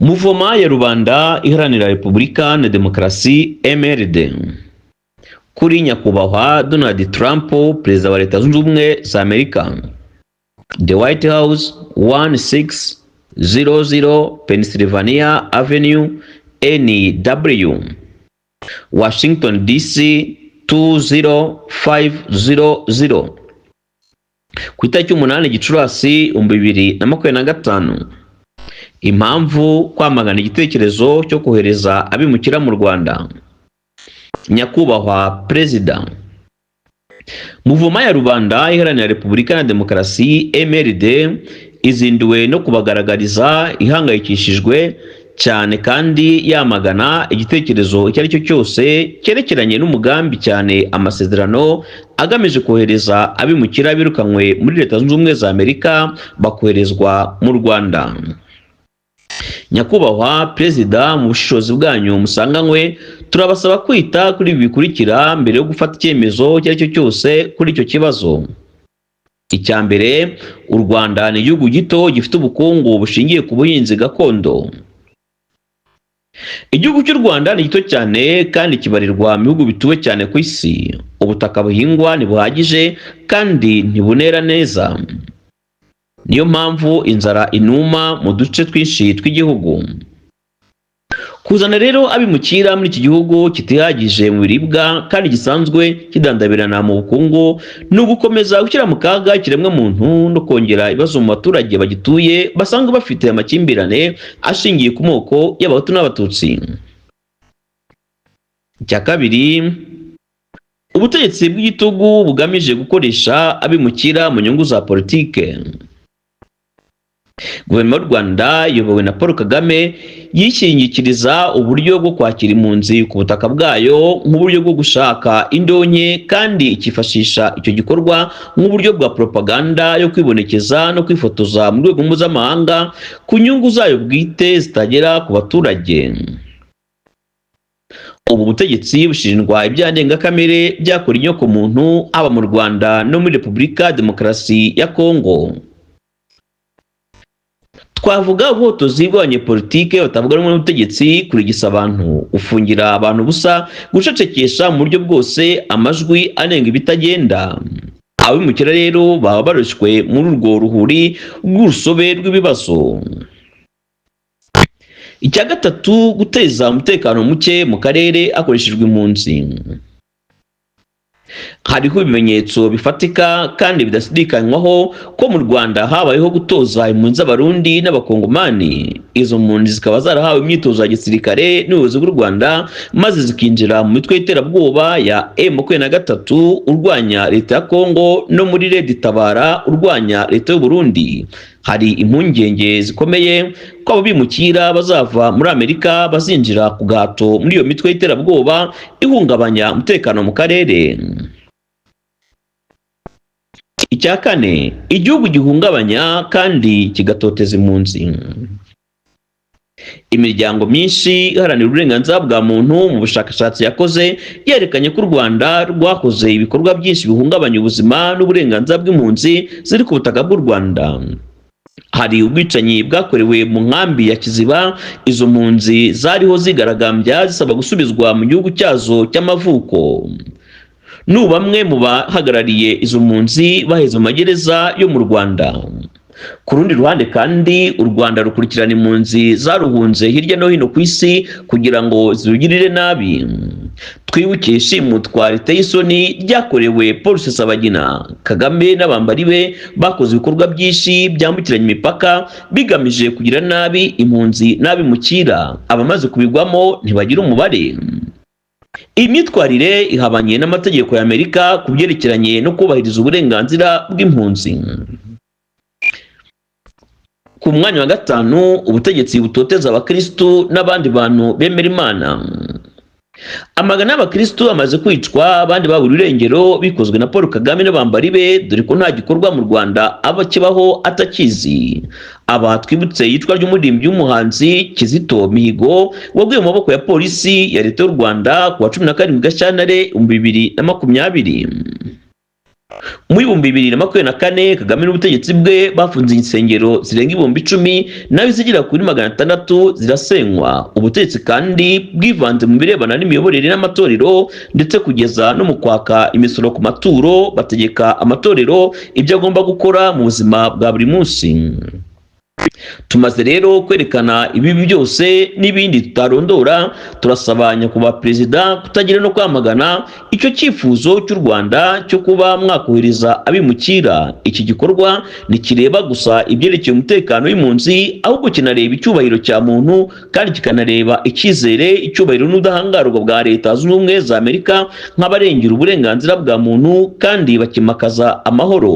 Muvoma ya rubanda iharanira Repubulika na Demokarasi MRD. Kuri nyakubahwa Donald Trump, perezida wa Leta Zunze Ubumwe za Amerika. The White House, 1600 Pennsylvania Avenue, NW. Washington DC 20500. Ku itariki 8 Gicurasi 2025. Impamvu kwamagana igitekerezo cyo kohereza abimukira mu Rwanda. Nyakubahwa Perezida, Muvoma ya rubanda iharanira Repubulika na Demokarasi MRD izinduwe no kubagaragariza ihangayikishijwe cyane kandi yamagana igitekerezo icyo ari cyo cyose cyerekeranye n'umugambi cyane amasezerano agamije kohereza abimukira birukanywe muri Leta Zunze Ubumwe za Amerika bakoherezwa mu Rwanda. Nyakubahwa Perezida, mu bushishozi bwanyu musanganywe, turabasaba kwita kuri ibi bikurikira mbere yo gufata icyemezo icyo ari cyo cyose kuri icyo kibazo. Icya mbere, u Rwanda ni igihugu gito gifite ubukungu bushingiye ku buhinzi gakondo. Igihugu cy'u Rwanda ni gito cyane kandi kibarirwa mu bihugu bituwe cyane ku isi. Ubutaka buhingwa ntibuhagije kandi ntibunera neza. Niyo mpamvu inzara inuma mu duce twinshi tw'igihugu. Kuzana rero abimukira muri iki gihugu kitihagije mu biribwa kandi gisanzwe kidandabirana mu bukungu ni ugukomeza gushyira mu kaga ikiremwa muntu no kongera ibibazo mu baturage bagituye basanzwe bafite amakimbirane ashingiye ku moko y'Abahutu n'Abatutsi. Icya kabiri, ubutegetsi bw'igitugu bugamije gukoresha abimukira mu nyungu za politike. Guverinoma y'u Rwanda iyobowe na Paul Kagame yishingikiriza uburyo bwo kwakira impunzi ku butaka bwayo nk'uburyo bwo gushaka indonke, kandi ikifashisha icyo gikorwa nk'uburyo bwa propaganda yo kwibonekeza no kwifotoza mu rwego mpuzamahanga ku nyungu zayo bwite zitagera ku baturage. Ubu butegetsi bushinjwa ibyaha ndengakamere byakora inyoko muntu haba mu Rwanda no muri Repubulika Demokarasi ya Kongo. Twavuga ubuhotozi bw'abanyepolitike batavuga rumwe n'ubutegetsi, kurigisa abantu, gufungira abantu busa, gucecekesha mu buryo bwose amajwi anenga ibitagenda. Abimukira rero baba barushwe muri urwo ruhuri rw'urusobe rw'ibibazo. Icya gatatu, guteza umutekano muke mu karere hakoreshejwe impunzi. Hariho ibimenyetso bifatika kandi bidashidikanywaho ko mu Rwanda habayeho gutoza impunzi z'Abarundi n'Abakongomani. Izo mpunzi zikaba zarahawe imyitozo ya gisirikare n'ubuyobozi bw'u Rwanda maze zikinjira mu mitwe y'iterabwoba ya M23 urwanya Leta ya Kongo no muri Red Tabara urwanya Leta y'u Burundi. Hari impungenge zikomeye ko abo bimukira bazava muri Amerika bazinjira ku gahato muri iyo mitwe y'iterabwoba ihungabanya umutekano mu karere. Icya kane, igihugu gihungabanya kandi kigatoteza impunzi. Imiryango myinshi iharanira uburenganzira bwa muntu mu bushakashatsi yakoze yerekanye ko u Rwanda rwakoze ibikorwa byinshi bihungabanya ubuzima n'uburenganzira bw'impunzi ziri ku butaka bw'u Rwanda. Hari ubwicanyi bwakorewe mu nkambi ya Kiziba. Izo mpunzi zariho zigaragambya zisaba gusubizwa mu gihugu cyazo cy'amavuko. Bamwe mu bahagarariye izo mpunzi baheze mu magereza yo mu Rwanda. Ku rundi ruhande kandi u Rwanda rukurikirana impunzi zaruhunze hirya no hino ku isi kugira ngo zirugirire nabi. Twibuke ishimutwa riteye isoni ryakorewe Paul Rusesabagina. Kagame n'abambari be bakoze ibikorwa byinshi byambukiranya imipaka bigamije kugira nabi impunzi n'abimukira. Abamaze kubigwamo ntibagira umubare. Iyi myitwarire ihabanye n'amategeko ya Amerika ku byerekeranye no kubahiriza uburenganzira bw'impunzi. Ku mwanya wa gatanu, ubutegetsi butoteza abakristu n'abandi bantu bemera Imana. Amagana y'abakristu amaze kwicwa, abandi babura irengero bikozwe na Paul Kagame n'abambari be, dore ko nta gikorwa mu Rwanda aba kibaho atakizi. Aba twibutse yicwa ry'umuririmbyi w'umuhanzi Kizito Mihigo waguye mu maboko ya polisi ya Leta y'u Rwanda ku wa 17 Gashyantare 2020. Mu 2024 Kagame n'ubutegetsi bwe bafunze insengero zirenga 10,000 naho izigera kuri 600 zirasenywa. Ubutegetsi kandi bwivanze mu birebana n'imiyoborere n'amatorero ndetse kugeza no mu kwaka imisoro ku maturo, bategeka amatorero ibyo agomba gukora mu buzima bwa buri munsi. Tumaze rero kwerekana ibibi byose n'ibindi tutarondora, turasaba nyakubahwa perezida kutagira no kwamagana icyo cyifuzo cy'u Rwanda cyo kuba mwakohereza abimukira. Iki gikorwa ntikireba gusa ibyerekeye umutekano w'impunzi, ahubwo kinareba icyubahiro cya muntu kandi kikanareba icyizere, icyubahiro n'ubudahangarwa bwa Leta Zunze Ubumwe za Amerika nk'abarengera uburenganzira bwa muntu kandi bakimakaza amahoro.